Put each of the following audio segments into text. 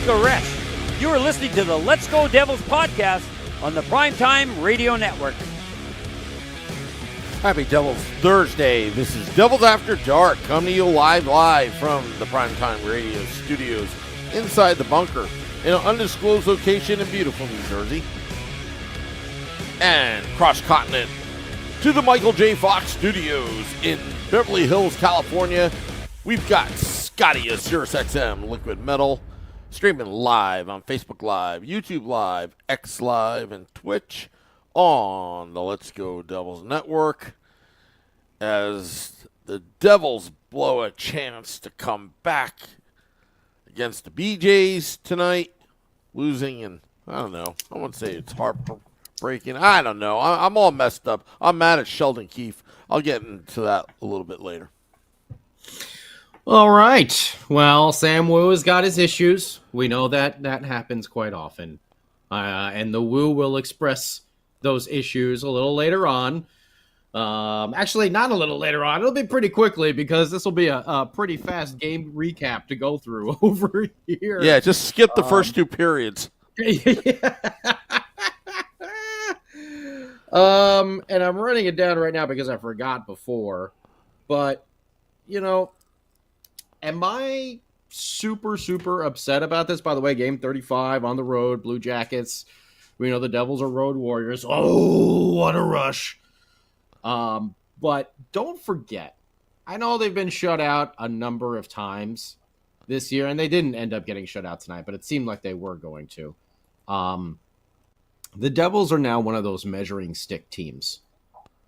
take a rest. You are listening to the Let's Go Devils podcast on the Primetime Radio Network. Happy Devils Thursday. This is Devils After Dark, coming to you live from the Primetime Radio studios inside the bunker in an undisclosed location in beautiful New Jersey. And cross-continent to the Michael J. Fox studios in Beverly Hills, California. We've got Scotty of SiriusXM Liquid Metal, streaming live on Facebook Live, YouTube Live, X Live, and Twitch on the Let's Go Devils Network, as the Devils blow a chance to come back against the BJs tonight, losing, and I don't know, I wouldn't say it's heartbreaking. I don't know. I'm all messed up. I'm mad at Sheldon Keefe. I'll get into that a little bit later. All right. Well, Sam Wu has got his issues. We know that happens quite often. And the Wu will express those issues a little later on. Actually, not a little later on. It'll be pretty quickly because this will be a pretty fast game recap to go through over here. Yeah, just skip the first two periods. And I'm running it down right now because I forgot before. But, you know, am I super, super upset about this? By the way, game 35 on the road, Blue Jackets. We know the Devils are road warriors. Oh, what a rush. But don't forget, I know they've been shut out a number of times this year, and they didn't end up getting shut out tonight, but it seemed like they were going to. The Devils are now one of those measuring stick teams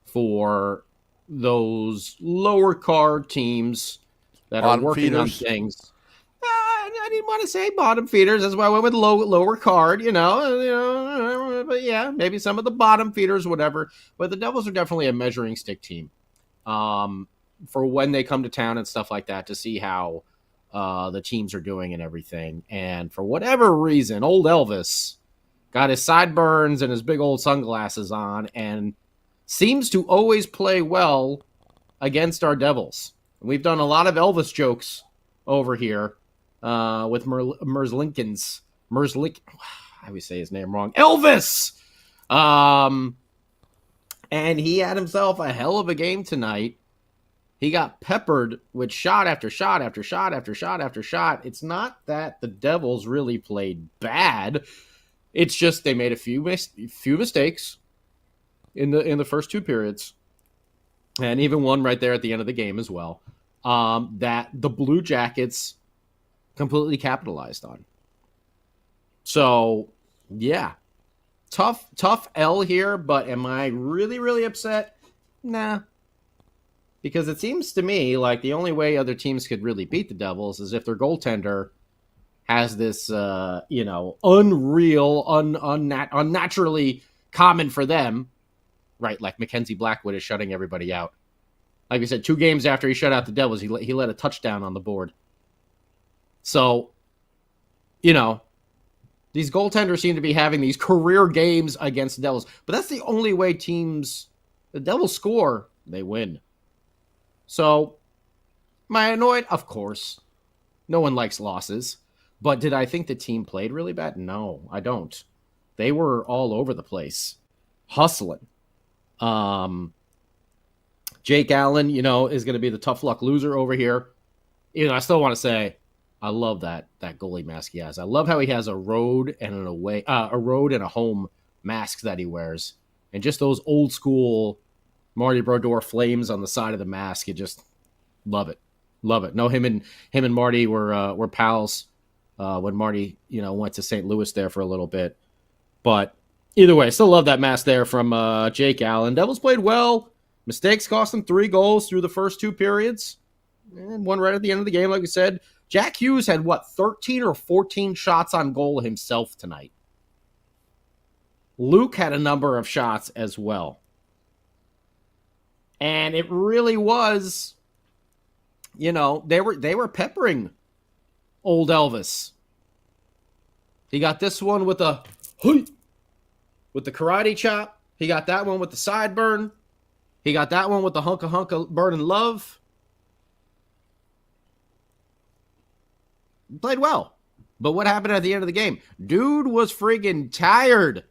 for those lower card teams that bottom are working feeders on things. I didn't want to say bottom feeders. That's why I went with lower card, you know. But yeah, maybe some of the bottom feeders, whatever. But the Devils are definitely a measuring stick team for when they come to town and stuff like that to see how the teams are doing and everything. And for whatever reason, old Elvis got his sideburns and his big old sunglasses on and seems to always play well against our Devils. We've done a lot of Elvis jokes over here with Merzlikins. I always say his name wrong. Elvis! And he had himself a hell of a game tonight. He got peppered with shot after shot after shot after shot after shot. It's not that the Devils really played bad. It's just they made a few mistakes in the first two periods, and even one right there at the end of the game as well, that the Blue Jackets completely capitalized on. So, yeah, tough L here, but am I really, really upset? Nah. Because it seems to me like the only way other teams could really beat the Devils is if their goaltender has this, unreal, unnaturally common for them, right? Like Mackenzie Blackwood is shutting everybody out. Like we said, 2 games after he shut out the Devils, he let a touchdown on the board. So, you know, these goaltenders seem to be having these career games against the Devils. But that's the only way the Devils score, they win. So, am I annoyed? Of course. No one likes losses. But did I think the team played really bad? No, I don't. They were all over the place, hustling. Jake Allen, is going to be the tough luck loser over here. I still want to say I love that goalie mask he has. I love how he has a road and a home mask that he wears, and just those old school Marty Brodeur flames on the side of the mask. You just love it. No, him and Marty were pals when Marty went to St. Louis there for a little bit. But either way, I still love that mask there from Jake Allen. Devils played well. Mistakes cost them 3 goals through the first 2 periods, and one right at the end of the game, like we said. Jack Hughes had 13 or 14 shots on goal himself tonight. Luke had a number of shots as well. And it really was, they were peppering old Elvis. He got this one with the karate chop. He got that one with the sideburn. He got that one with the hunka burning love. Played well. But what happened at the end of the game? Dude was friggin' tired.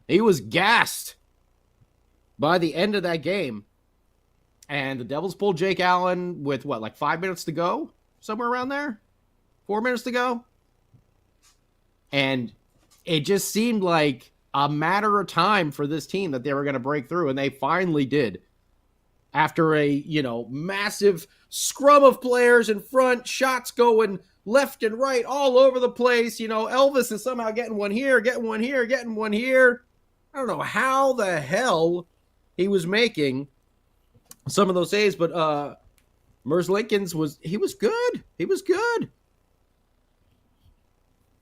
He was gassed by the end of that game. And the Devils pulled Jake Allen with what, like 5 minutes to go? Somewhere around there? 4 minutes to go? And it just seemed like a matter of time for this team that they were going to break through. And they finally did. After a, massive scrum of players in front, shots going left and right all over the place. Elvis is somehow getting one here, getting one here, getting one here. I don't know how the hell he was making some of those saves, but Merz Lincoln's was good. He was good.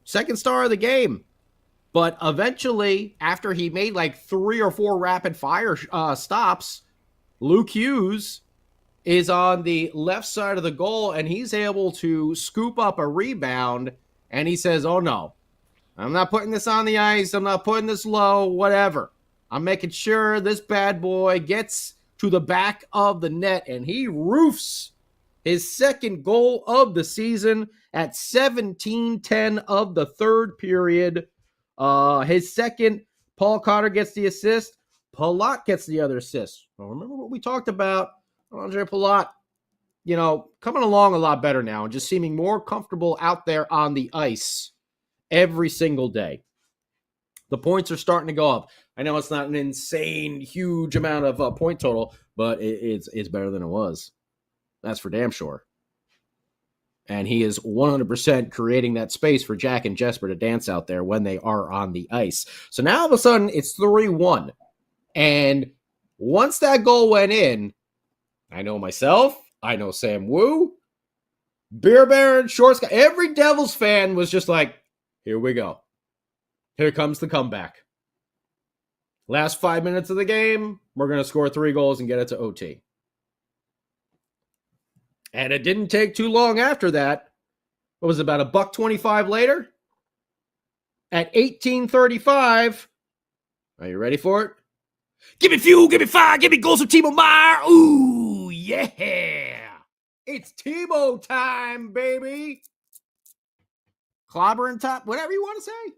Second star of the game. But eventually, after he made like 3 or 4 rapid fire stops, Luke Hughes is on the left side of the goal, and he's able to scoop up a rebound, and he says, oh no, I'm not putting this on the ice. I'm not putting this low, whatever. I'm making sure this bad boy gets to the back of the net, and he roofs his second goal of the season at 17:10 of the third period. His second, Paul Cotter gets the assist. Palat gets the other assist. Well, remember what we talked about? Andre Palat, coming along a lot better now and just seeming more comfortable out there on the ice every single day. The points are starting to go up. I know it's not an insane, huge amount of point total, but it's better than it was. That's for damn sure. And he is 100% creating that space for Jack and Jesper to dance out there when they are on the ice. So now all of a sudden, it's 3-1. And once that goal went in, I know myself, I know Sam Wu, Beer Baron, Short Scott, every Devils fan was just like, here we go. Here comes the comeback. Last 5 minutes of the game, we're going to score 3 goals and get it to OT. And it didn't take too long after that. What was it, about $1.25 later? At 18:35, are you ready for it? Give me fuel, give me fire, give me goals of Timo Meier. Ooh, yeah. It's Timo time, baby. Clobbering top, whatever you want to say.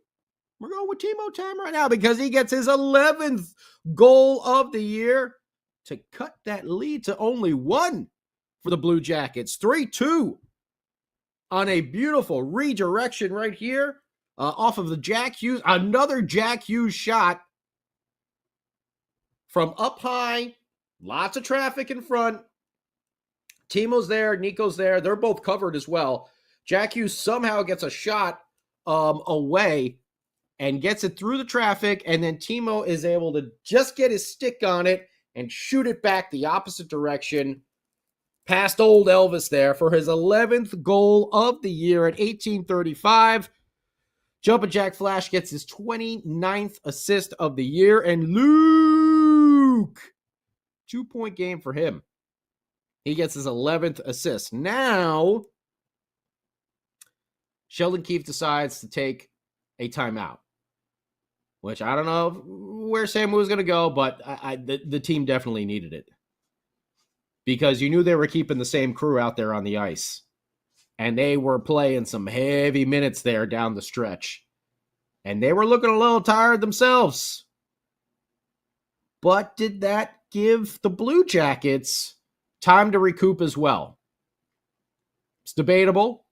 We're going with Timo time right now because he gets his 11th goal of the year to cut that lead to only 1 for the Blue Jackets. 3-2 on a beautiful redirection right here off of the Jack Hughes. Another Jack Hughes shot from up high. Lots of traffic in front. Timo's there. Nico's there. They're both covered as well. Jack Hughes somehow gets a shot away and gets it through the traffic, and then Timo is able to just get his stick on it and shoot it back the opposite direction past old Elvis there for his 11th goal of the year at 18:35. Jumpin' Jack Flash gets his 29th assist of the year, and Luke, 2-point game for him. He gets his 11th assist. Now, Sheldon Keefe decides to take a timeout, which I don't know where Sam was going to go, but the team definitely needed it because you knew they were keeping the same crew out there on the ice, and they were playing some heavy minutes there down the stretch, and they were looking a little tired themselves. But did that give the Blue Jackets time to recoup as well? It's debatable,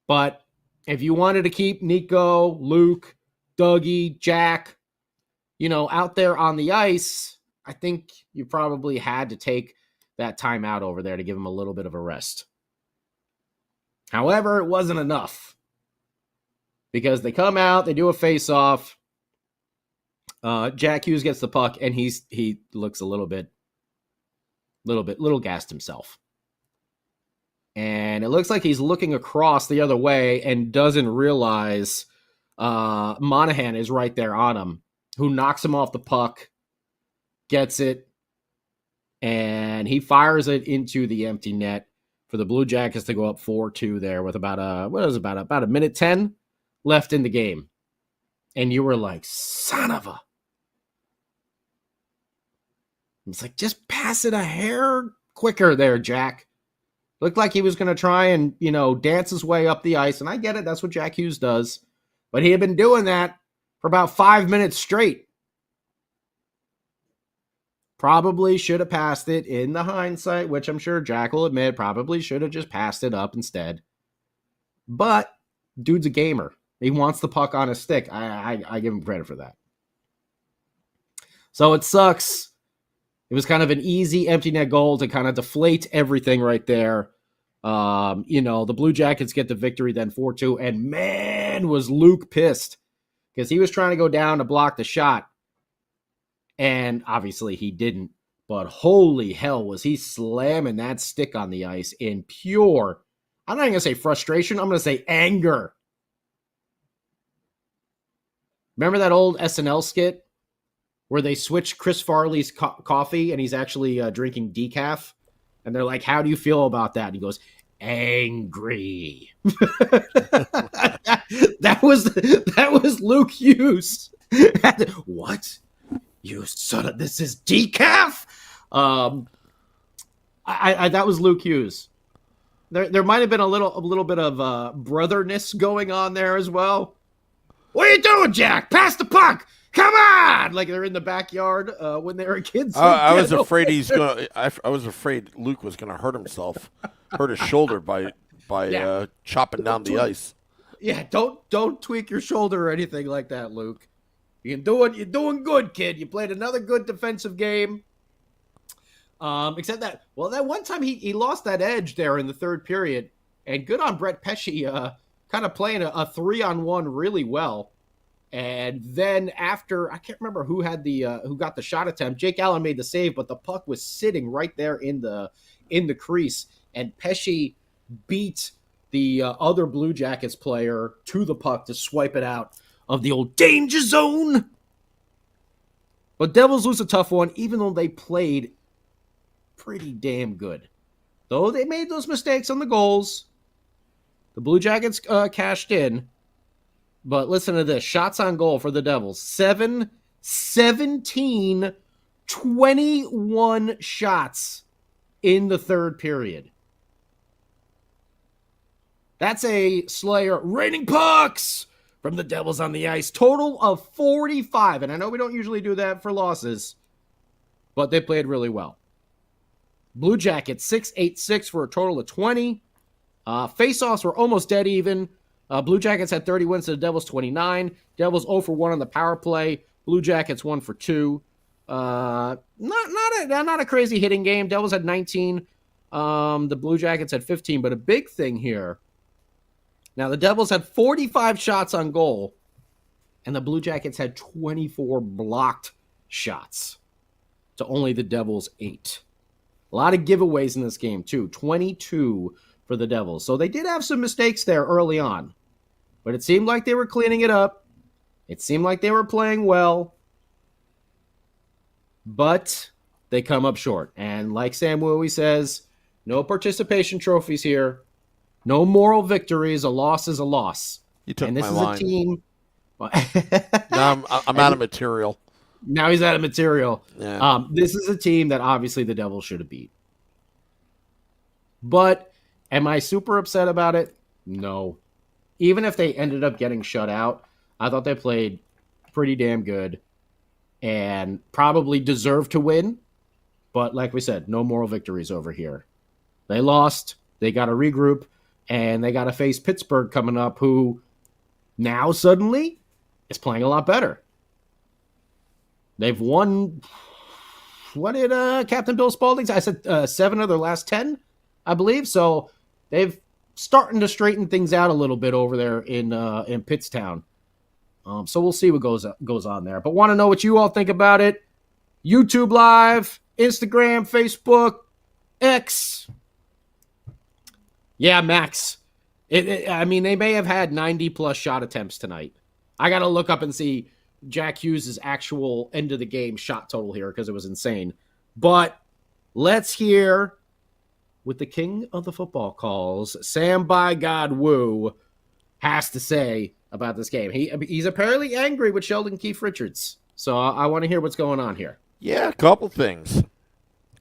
but if you wanted to keep Nico, Luke, Dougie, Jack, out there on the ice, I think you probably had to take that time out over there to give them a little bit of a rest. However, it wasn't enough because they come out, they do a face-off. Jack Hughes gets the puck, and he looks a little gassed himself. And it looks like he's looking across the other way and doesn't realize Monahan is right there on him, who knocks him off the puck, gets it, and he fires it into the empty net for the Blue Jackets to go up 4-2 there with about a minute 10 left in the game. And you were like, son of a... It's like, just pass it a hair quicker there, Jack. Looked like he was going to try and, dance his way up the ice. And I get it. That's what Jack Hughes does. But he had been doing that for about 5 minutes straight. Probably should have passed it in the hindsight, which I'm sure Jack will admit probably should have just passed it up instead. But dude's a gamer. He wants the puck on his stick. I give him credit for that. So it sucks. It was kind of an easy empty net goal to kind of deflate everything right there. The Blue Jackets get the victory then 4-2. And man, was Luke pissed because he was trying to go down to block the shot. And obviously he didn't. But holy hell, was he slamming that stick on the ice in pure, I'm not even going to say frustration. I'm going to say anger. Remember that old SNL skit where they switch Chris Farley's coffee and he's actually drinking decaf? And they're like, how do you feel about that? And he goes, angry. that was Luke Hughes. What? You son of, this is decaf? That was Luke Hughes. There might have been a little bit of brotherness going on there as well. What are you doing, Jack? Pass the puck. Come on! Like they're in the backyard when they were kids. I was afraid I was afraid Luke was gonna hurt himself, hurt his shoulder by chopping down the ice. Yeah, don't tweak your shoulder or anything like that, Luke. You're doing good, kid. You played another good defensive game. Except that one time he lost that edge there in the third period, and good on Brett Pesce, kind of playing a 3-on-1 really well. And then after, I can't remember who got the shot attempt. Jake Allen made the save, but the puck was sitting right there in the crease, and Pesce beat the other Blue Jackets player to the puck to swipe it out of the old danger zone. But Devils lose a tough one, even though they played pretty damn good. Though they made those mistakes on the goals, the Blue Jackets cashed in. But listen to this. Shots on goal for the Devils. 17, 21 shots in the third period. That's a Slayer raining pucks from the Devils on the ice. Total of 45. And I know we don't usually do that for losses, but they played really well. Blue Jackets 6-8-6 for a total of 20. Face-offs were almost dead even. Blue Jackets had 30 wins to the Devils 29. Devils 0 for 1 on the power play. Blue Jackets 1 for 2. Not a crazy hitting game. Devils had 19. The Blue Jackets had 15. But a big thing here. Now the Devils had 45 shots on goal, and the Blue Jackets had 24 blocked shots to only the Devils 8. A lot of giveaways in this game too. 22 for the Devils. So they did have some mistakes there early on. But it seemed like they were cleaning it up. It seemed like they were playing well. But they come up short. And like Sam Wooey says, no participation trophies here. No moral victories. A loss is a loss. You took and this my is line. A team. Now I'm out of material. Now he's out of material. Yeah. This is a team that obviously the Devils should have beat. But am I super upset about it? No. Even if they ended up getting shut out, I thought they played pretty damn good and probably deserved to win. But like we said, no moral victories over here. They lost. They got to regroup. And they got to face Pittsburgh coming up, who now suddenly is playing a lot better. They've won, what did Captain Bill Spaulding say? I said 7 of their last 10, I believe. So they've starting to straighten things out a little bit over there in Pittstown. So we'll see what goes on there. But want to know what you all think about it? YouTube Live, Instagram, Facebook, X. Yeah, Max. I mean, they may have had 90-plus shot attempts tonight. I got to look up and see Jack Hughes' actual end-of-the-game shot total here because it was insane. But let's hear what the king of the football calls, Sam by God Woo, has to say about this game. He's apparently angry with Sheldon Keefe Richards. So I want to hear what's going on here. Yeah, a couple things.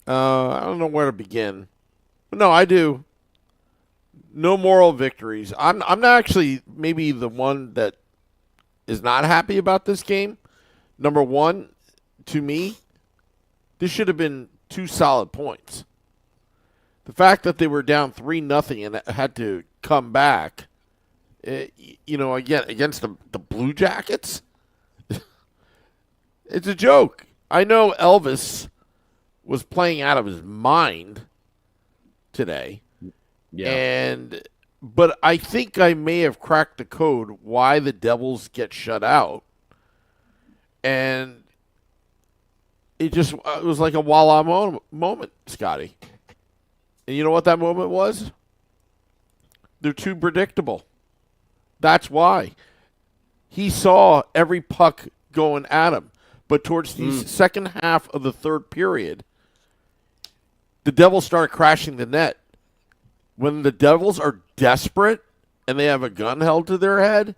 I don't know where to begin. But no, I do. No moral victories. I'm not actually maybe the one that is not happy about this game. Number one, to me, this should have been 2 solid points. The fact that they were down 3-0 and had to come back, again, against the Blue Jackets, it's a joke. I know Elvis was playing out of his mind today. Yeah. But I think I may have cracked the code why the Devils get shut out. And it was like a voila moment, Scotty. And you know what that moment was? They're too predictable. That's why. He saw every puck going at him. But towards the second half of the third period, the Devils started crashing the net. When the Devils are desperate and they have a gun held to their head,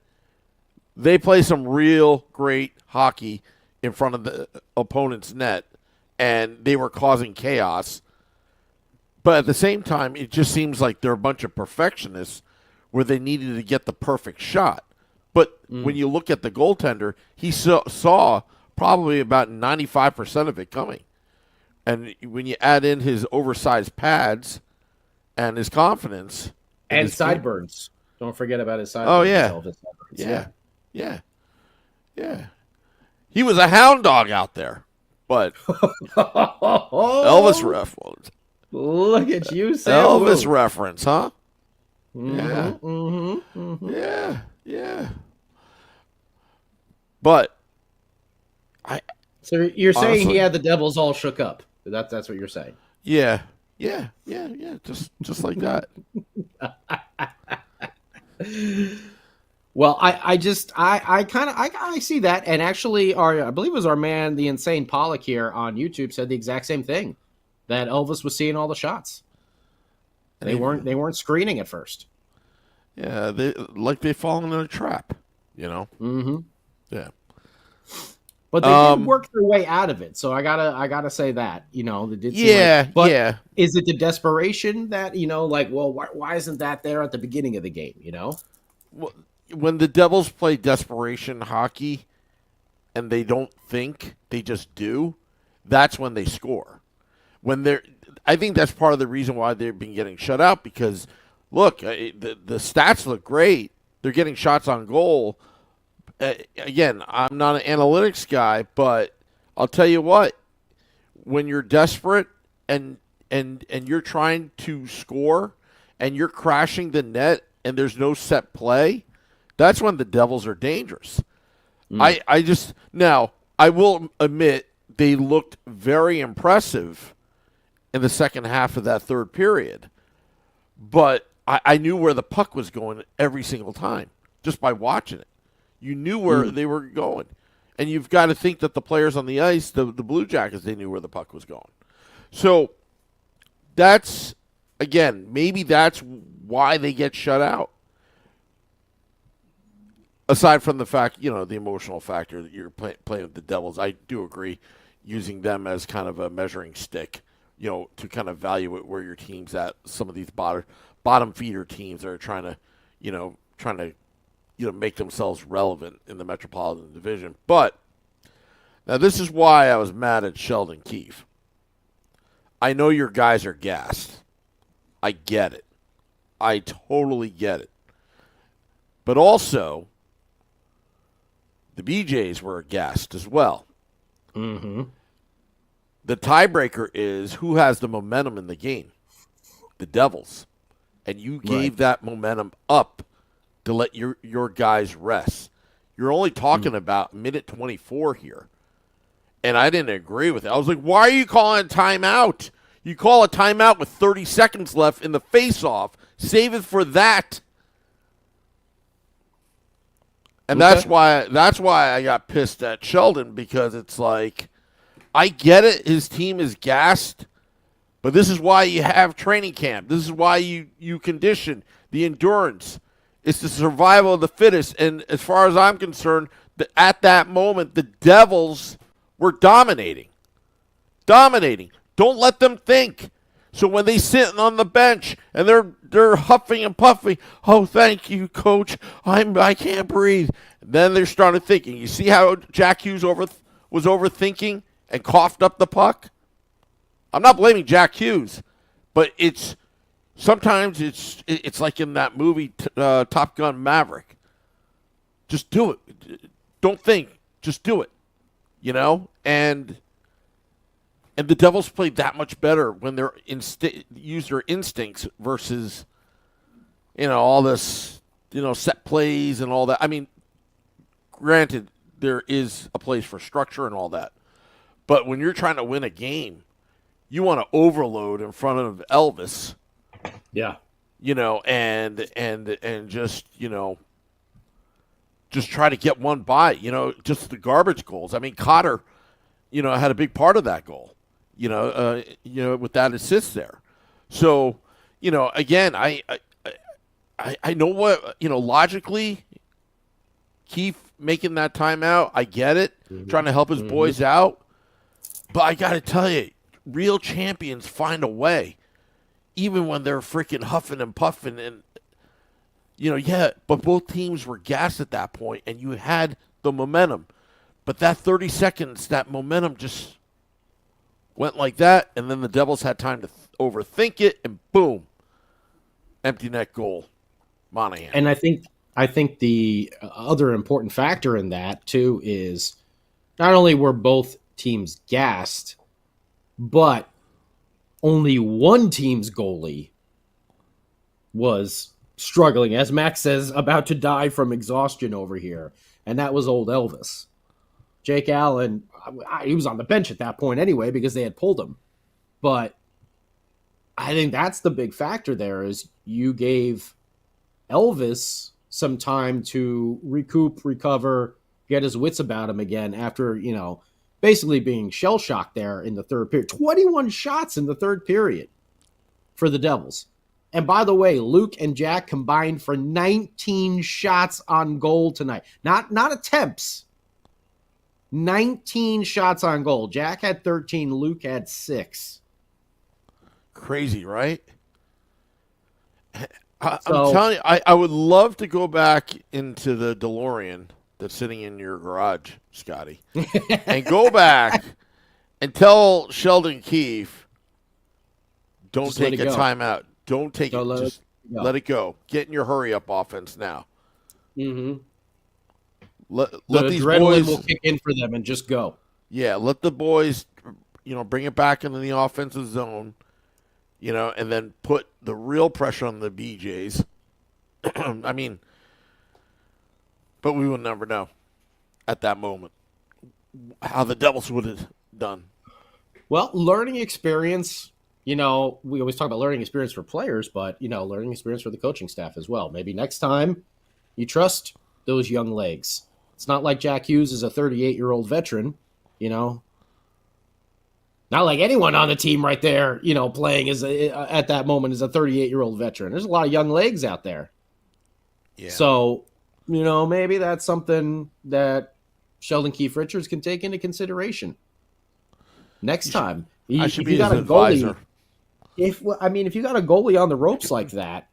they play some real great hockey in front of the opponent's net, and they were causing chaos. But at the same time, it just seems like they're a bunch of perfectionists where they needed to get the perfect shot. But when you look at the goaltender, he saw probably about 95% of it coming. And when you add in his oversized pads and his confidence. And his sideburns. Don't forget about his sideburns. Oh, yeah. Yeah. He was a hound dog out there. But Elvis reference. Look at you, Sam. Elvis reference, huh? Yeah. But So you're saying honestly, he had the Devils all shook up. That's what you're saying. Yeah. Just like that. Well, I see that, and actually, I believe it was our man, the Insane Pollock here on YouTube, said the exact same thing, that Elvis was seeing all the shots. They weren't screening at first. Yeah, they fall in a trap, Mm-hmm. Yeah. But they did work their way out of it, so I gotta say that they did. Yeah. Is it the desperation that why isn't that there at the beginning of the game? Well, when the Devils play desperation hockey, and they don't think, they just do, that's when they score. I think that's part of the reason why they've been getting shut out, because look, the stats look great. They're getting shots on goal. Again, I'm not an analytics guy, but I'll tell you what, when you're desperate and you're trying to score and you're crashing the net and there's no set play, that's when the Devils are dangerous. I will admit they looked very impressive in the second half of that third period, but I knew where the puck was going every single time just by watching it. You knew where they were going. And you've got to think that the players on the ice, the Blue Jackets, they knew where the puck was going. So maybe that's why they get shut out. Aside from the fact, the emotional factor that you're playing with the Devils, I do agree using them as kind of a measuring stick, to kind of evaluate where your team's at. Some of these bottom feeder teams that are trying to make themselves relevant in the Metropolitan Division. But now this is why I was mad at Sheldon Keefe. I know your guys are gassed. I get it. I totally get it. But also, the BJs were gassed as well. Mm-hmm. The tiebreaker is who has the momentum in the game. The Devils. And you gave that momentum up to let your guys rest. You're only talking about minute 24 here. And I didn't agree with it. I was like, why are you calling a timeout? You call a timeout with 30 seconds left in the face-off. Save it for that. And that's why I got pissed at Sheldon, because it's like, I get it, his team is gassed, but this is why you have training camp. This is why you condition the endurance. It's the survival of the fittest. And as far as I'm concerned, at that moment, the Devils were dominating. Don't let them think So when they sit on the bench and they're huffing and puffing, oh, thank you, coach. I can't breathe. Then they started thinking. You see how Jack Hughes was overthinking and coughed up the puck? I'm not blaming Jack Hughes, but sometimes it's like in that movie Top Gun Maverick. Just do it. Don't think. Just do it. And the Devils played that much better when they're use their instincts versus, all this, set plays and all that. I mean, granted, there is a place for structure and all that. But when you're trying to win a game, you want to overload in front of Elvis. Yeah. And just, just try to get one by, just the garbage goals. I mean, Cotter, had a big part of that goal, with that assist there. So, again, I know what, logically, Keefe making that timeout, I get it, trying to help his boys out. But I got to tell you, real champions find a way, even when they're freaking huffing and puffing. And, but both teams were gassed at that point, and you had the momentum. But that 30 seconds, that momentum just went like that, and then the Devils had time to overthink it, and boom, empty net goal, Monahan. And I think the other important factor in that, too, is not only were both teams gassed, but only one team's goalie was struggling, as Max says, about to die from exhaustion over here, and that was old Elvis. Jake Allen, he was on the bench at that point anyway because they had pulled him. But I think that's the big factor there is you gave Elvis some time to recoup, recover, get his wits about him again after, basically being shell-shocked there in the third period. 21 shots in the third period for the Devils. And by the way, Luke and Jack combined for 19 shots on goal tonight. Not attempts. 19 shots on goal. Jack had 13. Luke had 6. Crazy, right? I'm telling you, I would love to go back into the DeLorean that's sitting in your garage, Scotty, and go back and tell Sheldon Keefe, don't just take a timeout. Don't take it. Just let it go. Get in your hurry-up offense now. Mm-hmm. Let these adrenaline boys will kick in for them and just go. Yeah, let the boys, bring it back into the offensive zone, and then put the real pressure on the BJs. I mean, but we will never know at that moment how the Devils would have done. Well, learning experience, we always talk about learning experience for players, but, learning experience for the coaching staff as well. Maybe next time you trust those young legs. It's not like Jack Hughes is a 38-year-old veteran, Not like anyone on the team right there, playing at that moment is a 38-year-old veteran. There's a lot of young legs out there. Yeah. So, maybe that's something that Sheldon Keefe Richards can take into consideration next time. I should be his advisor. If you got a goalie on the ropes like that,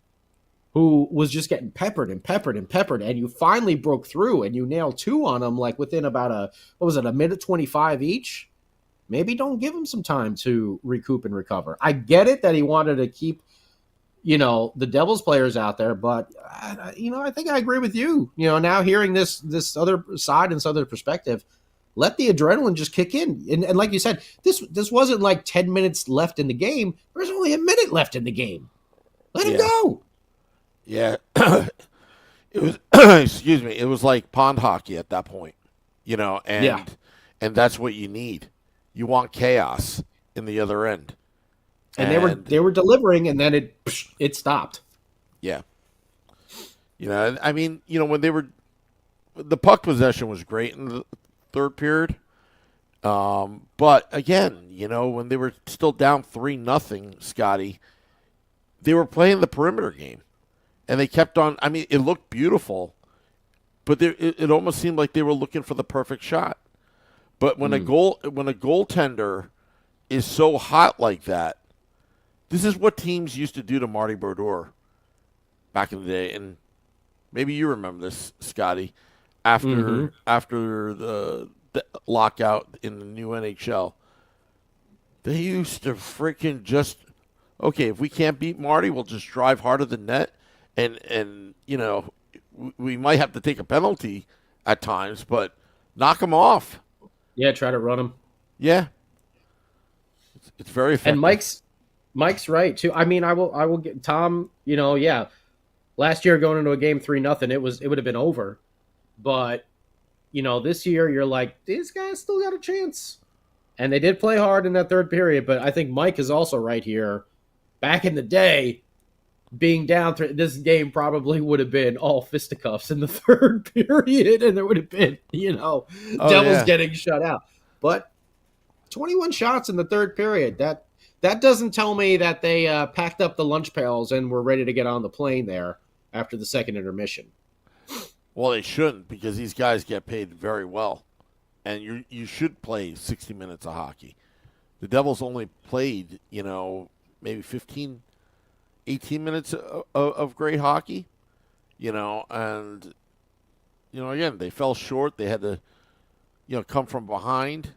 who was just getting peppered, and you finally broke through and you nailed 2 on them, like within about a minute 25 each, maybe don't give him some time to recoup and recover. I get it that he wanted to keep, the Devils players out there, but, I think I agree with you. Now hearing this other side and this other perspective, let the adrenaline just kick in. And like you said, this wasn't like 10 minutes left in the game. There was only a minute left in the game. Let him go. Yeah. It was, excuse me, it was like pond hockey at that point, and that's what you need. You want chaos in the other end. And they were delivering, and then it stopped. Yeah. When the puck possession was great in the third period. But again, when they were still down 3-0, Scotty, they were playing the perimeter game. And they kept on. I mean, it looked beautiful, but it almost seemed like they were looking for the perfect shot. But when a goaltender is so hot like that, This is what teams used to do to Marty Brodeur back in the day, and maybe you remember this, Scotty. After the lockout in the new NHL, they used to freaking just, okay, if we can't beat Marty, we'll just drive harder than net, and we might have to take a penalty at times, but knock them off. Yeah, try to run them. Yeah, it's very effective. And Mike's right too. I mean, I will get Tom. Last year going into a game 3-0, it would have been over. But this year you're like, these guys still got a chance, and they did play hard in that third period. But I think Mike is also right here. Back in the day, being down, this game probably would have been all fisticuffs in the third period, and there would have been, Devils getting shut out. But 21 shots in the third period, that doesn't tell me that they packed up the lunch pails and were ready to get on the plane there after the second intermission. Well, they shouldn't, because these guys get paid very well, and you should play 60 minutes of hockey. The Devils only played, maybe 15, 18 minutes of great hockey, and, again, they fell short. They had to, come from behind.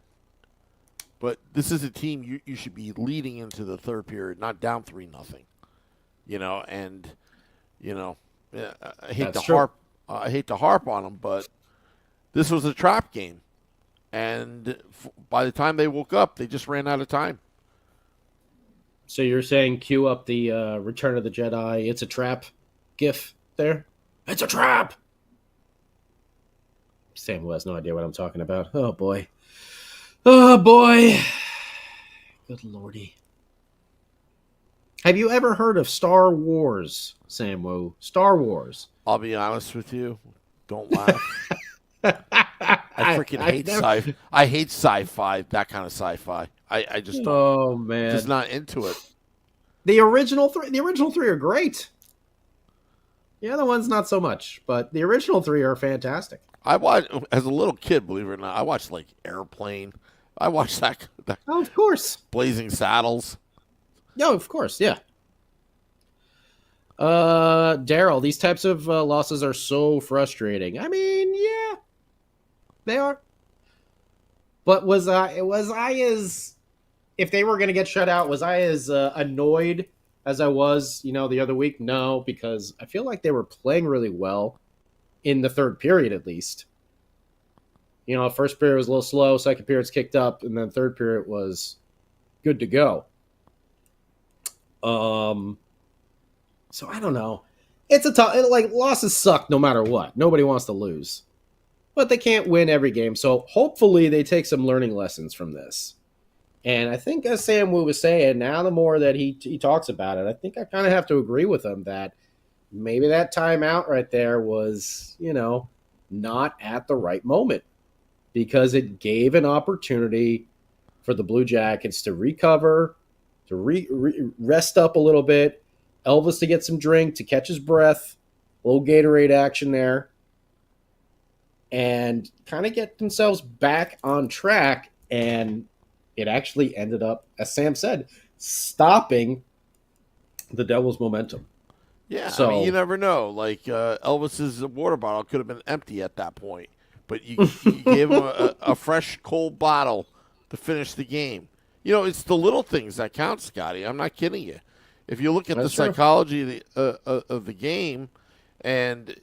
But this is a team you should be leading into the third period, not down 3-0. I hate to harp on them, but this was a trap game, and by the time they woke up, they just ran out of time. So you're saying cue up the Return of the Jedi, it's a trap gif there? It's a trap! Sam who has no idea what I'm talking about. Oh, boy. Oh, boy. Good lordy. Have you ever heard of Star Wars, Sam Wu? Star Wars. I'll be honest with you. Don't laugh. I freaking hate sci-fi. I hate sci-fi, that kind of sci-fi. I just don't. Oh, man. Just not into it. The original three are great. The other one's not so much, but the original three are fantastic. I watched, as a little kid, believe it or not, I watched, Airplane. I watched that. Oh, of course. Blazing Saddles. No, of course, yeah. Daryl, these types of losses are so frustrating. I mean, yeah, they are. But was I as, if they were going to get shut out, was I as annoyed as I was, the other week? No, because I feel like they were playing really well in the third period, at least. First period was a little slow, second period's kicked up, and then third period was good to go. So I don't know. It's a tough, losses suck no matter what. Nobody wants to lose, but they can't win every game. So hopefully they take some learning lessons from this. And I think, as Sam Wu was saying, now the more that he talks about it, I think I kind of have to agree with him that maybe that timeout right there was, not at the right moment, because it gave an opportunity for the Blue Jackets to recover, to rest up a little bit, Elvis to get some drink, to catch his breath, a little Gatorade action there, and kind of get themselves back on track. And it actually ended up, as Sam said, stopping the Devils' momentum. Yeah, so, you never know. Elvis's water bottle could have been empty at that point, but you gave him a fresh, cold bottle to finish the game. It's the little things that count, Scotty. I'm not kidding you. If you look at the psychology of the game, and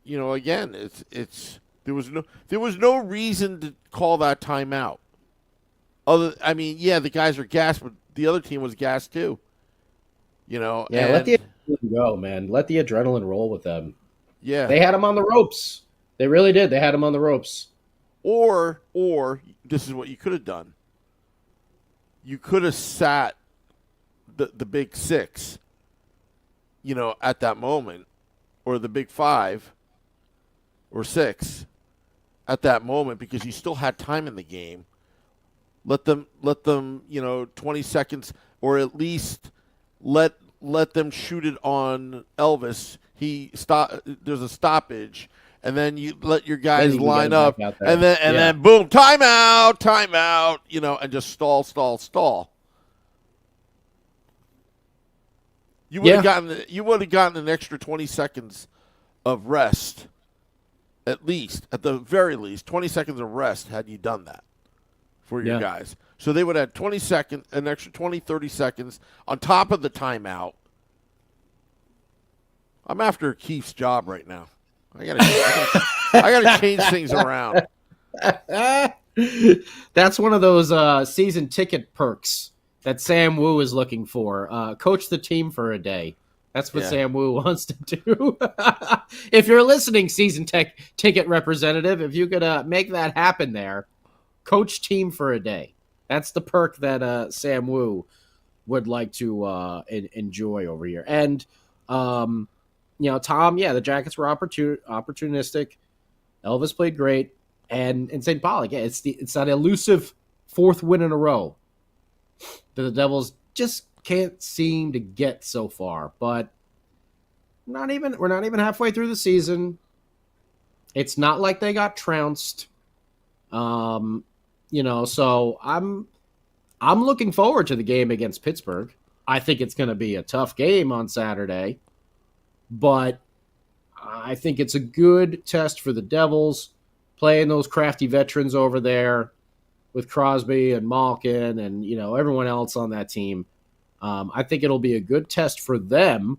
again, it's there was no reason to call that timeout. The guys are gassed, but the other team was gassed too. Let the adrenaline go, man. Let the adrenaline roll with them. Yeah, they had them on the ropes. They really did. They had them on the ropes. Or this is what you could have done. You could have sat the big six, at that moment, or the big five or six at that moment, because you still had time in the game. Let them 20 seconds, or at least let them shoot it on Elvis. There's a stoppage, and then you let your guys line up, and then boom, timeout, and just stall. You would have gotten an extra 20 seconds of rest, at the very least, 20 seconds of rest had you done that for your guys. So they would have 20 seconds, an extra 20, 30 seconds on top of the timeout. I'm after Keith's job right now. I gotta change things around. That's one of those season ticket perks that Sam Wu is looking for. Coach the team for a day. That's what Sam Wu wants to do. If you're listening, season ticket representative, if you could make that happen there, coach team for a day. That's the perk that Sam Wu would like to enjoy over here. And, Tom, the Jackets were opportunistic. Elvis played great. And St. Paul, again, it's that elusive fourth win in a row that the Devils just can't seem to get so far. But we're not even halfway through the season. It's not like they got trounced. So I'm looking forward to the game against Pittsburgh. I think it's going to be a tough game on Saturday, but I think it's a good test for the Devils playing those crafty veterans over there with Crosby and Malkin and, everyone else on that team. I think it'll be a good test for them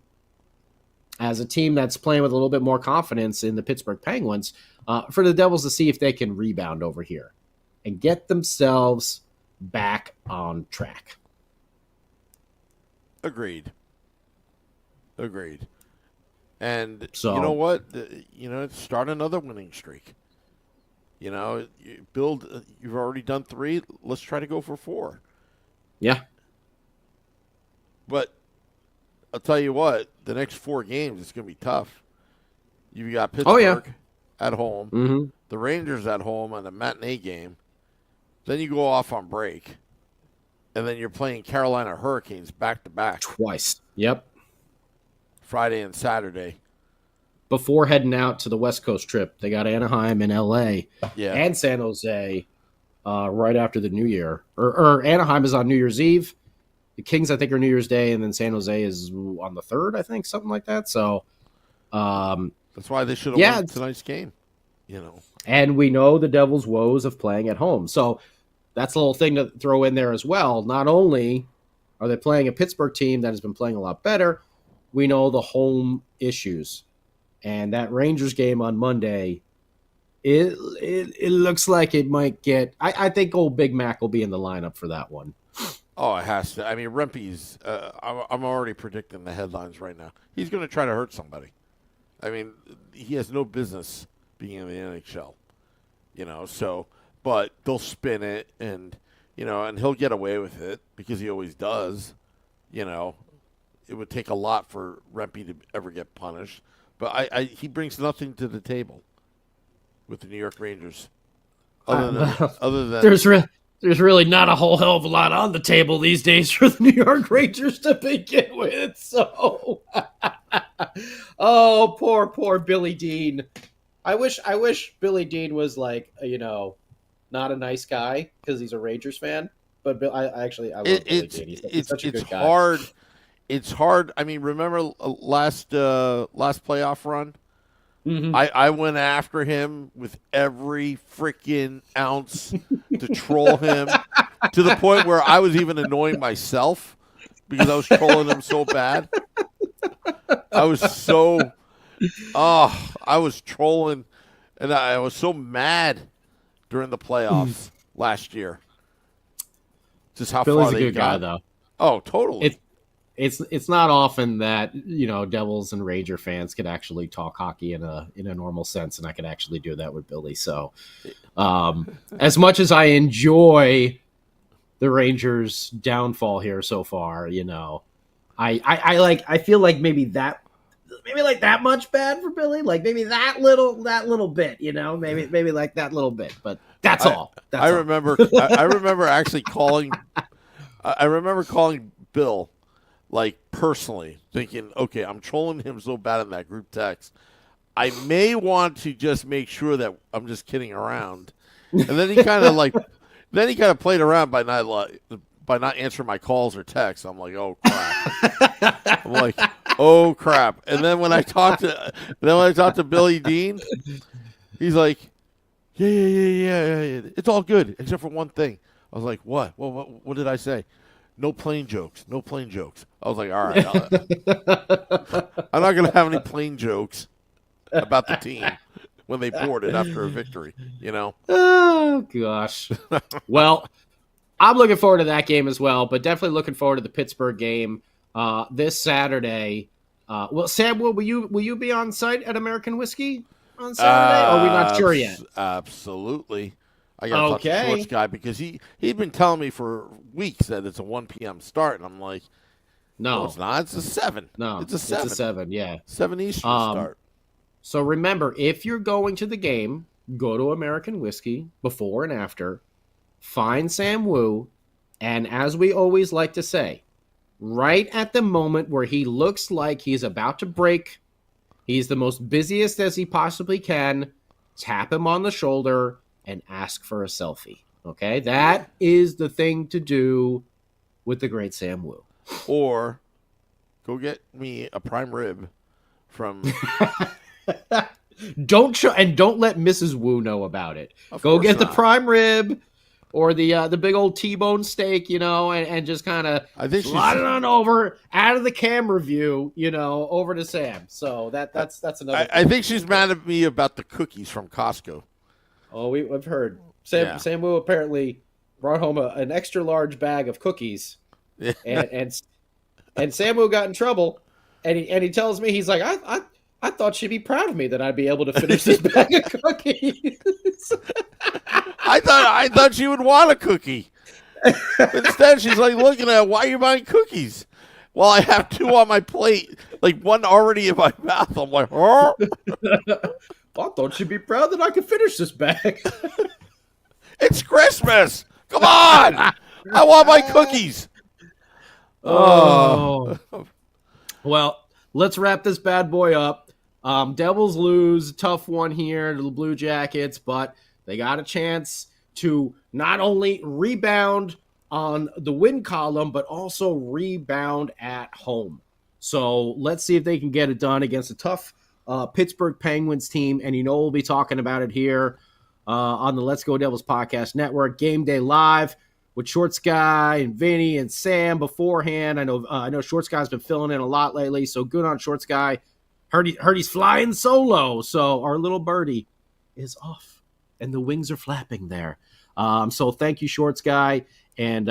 as a team that's playing with a little bit more confidence in the Pittsburgh Penguins for the Devils to see if they can rebound over here and get themselves back on track. Agreed. And so, you know what? Start another winning streak. You've already done 3. Let's try to go for 4. Yeah. But I'll tell you what, the next 4 games is going to be tough. You've got Pittsburgh at home, mm-hmm. the Rangers at home on a matinee game. Then you go off on break, and then you're playing Carolina Hurricanes back-to-back. Twice. Yep. Friday and Saturday. Before heading out to the West Coast trip, they got Anaheim and L.A. And San Jose right after the New Year. Or Anaheim is on New Year's Eve. The Kings, I think, are New Year's Day, and then San Jose is on the 3rd, I think, something like that. So that's why they should have won tonight's game. And we know the Devils' woes of playing at home. So that's a little thing to throw in there as well. Not only are they playing a Pittsburgh team that has been playing a lot better, we know the home issues. And that Rangers game on Monday, it looks like it might get – I think old Big Mac will be in the lineup for that one. Oh, it has to. I mean, Rempe's I'm already predicting the headlines right now. He's going to try to hurt somebody. I mean, he has no business being in the NHL, but they'll spin it and he'll get away with it because he always does. It would take a lot for Rempe to ever get punished. But he brings nothing to the table with the New York Rangers. Other than there's really not a whole hell of a lot on the table these days for the New York Rangers to begin with. So, oh, poor Billy Dean. I wish Billy Dean was like not a nice guy because he's a Rangers fan. But I love Billy Dean. He's such a good guy. Hard. It's hard. I mean, remember last playoff run? Mm-hmm. I went after him with every freaking ounce to troll him to the point where I was even annoying myself because I was trolling him so bad. I was trolling, and I was so mad during the playoffs last year. Just how Billy's far they a good got. guy, though. Oh, totally. It's not often that Devils and Ranger fans could actually talk hockey in a normal sense, and I could actually do that with Billy. So, as much as I enjoy the Rangers' downfall here so far, I feel like maybe like that much bad for Billy, like maybe that little bit, maybe like that little bit, but that's all. I remember actually calling. I remember calling Bill. Like, personally, thinking, okay, I'm trolling him so bad in that group text. I may want to just make sure that I'm just kidding around. And then he kind of played around by by not answering my calls or texts. I'm like, oh crap. I'm like, oh crap. And then when I talked to Billy Dean, he's like, yeah. It's all good except for one thing. I was like, what? What did I say? No plain jokes. No plain jokes. I was like, all right. I'm not going to have any plain jokes about the team when they boarded after a victory, you know? Oh, gosh. Well, I'm looking forward to that game as well, but definitely looking forward to the Pittsburgh game this Saturday. Well, Sam, will you be on site at American Whiskey on Saturday? Or are we not sure yet? Absolutely. I got to talk to Shorts guy because he'd been telling me for weeks that it's a 1 p.m. start, and I'm like, no, it's not. It's a 7. No, it's a 7. It's a 7, yeah. 7 Eastern start. So remember, if you're going to the game, go to American Whiskey before and after, find Sam Wu, and as we always like to say, right at the moment where he looks like he's about to break, he's the most busiest as he possibly can, tap him on the shoulder and ask for a selfie. Okay? That is the thing to do with the great Sam Wu. Or go get me a prime rib from... Don't let Mrs. Wu know about it. Go get the prime rib or the big old T-bone steak, and just kind of slide it on over out of the camera view, over to Sam. So that's another. I think she's mad at me about the cookies from Costco. Oh, we've heard. Sam Wu apparently brought home an extra large bag of cookies, and Sam Wu got in trouble, and he tells me, he's like, I thought she'd be proud of me that I'd be able to finish this bag of cookies. I thought she would want a cookie. Instead, she's like looking at, why are you buying cookies? Well, I have 2 on my plate, like one already in my mouth. I'm like, oh. I thought she'd be proud that I could finish this bag. It's Christmas. Come on. I want my cookies. Oh. Well, let's wrap this bad boy up. Devils lose, tough one here to the Blue Jackets, but they got a chance to not only rebound on the win column, but also rebound at home. So let's see if they can get it done against a tough Pittsburgh Penguins team. And we'll be talking about it here on the Let's Go Devils Podcast Network. Game Day Live with Shorts Guy and Vinny and Sam beforehand. I know Shorts Guy's been filling in a lot lately, so good on Shorts Guy. Heard he's flying solo, so our little birdie is off, and the wings are flapping there. So thank you, Shorts Guy. And,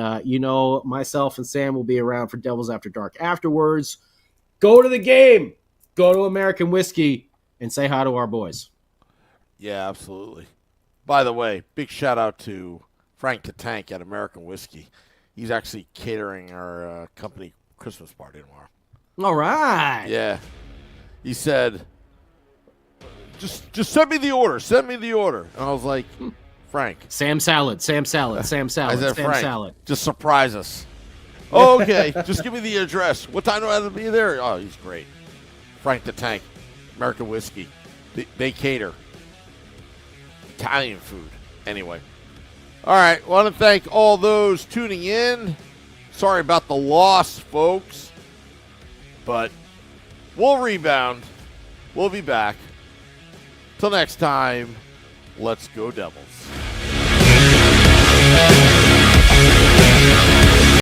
myself and Sam will be around for Devils After Dark afterwards. Go to the game. Go to American Whiskey and say hi to our boys. Yeah, absolutely. By the way, big shout out to Frank the Tank at American Whiskey. He's actually catering our company Christmas party tomorrow. All right. Yeah. He said, just send me the order. Send me the order. And I was like, Frank. Sam salad. I said, Sam Frank, salad. Just surprise us. Oh, okay. Just give me the address. What time do I have to be there? Oh, he's great. Frank the Tank, American Whiskey. They cater. Italian food. Anyway. All right. Want to thank all those tuning in. Sorry about the loss, folks. But we'll rebound. We'll be back. Till next time, let's go Devils.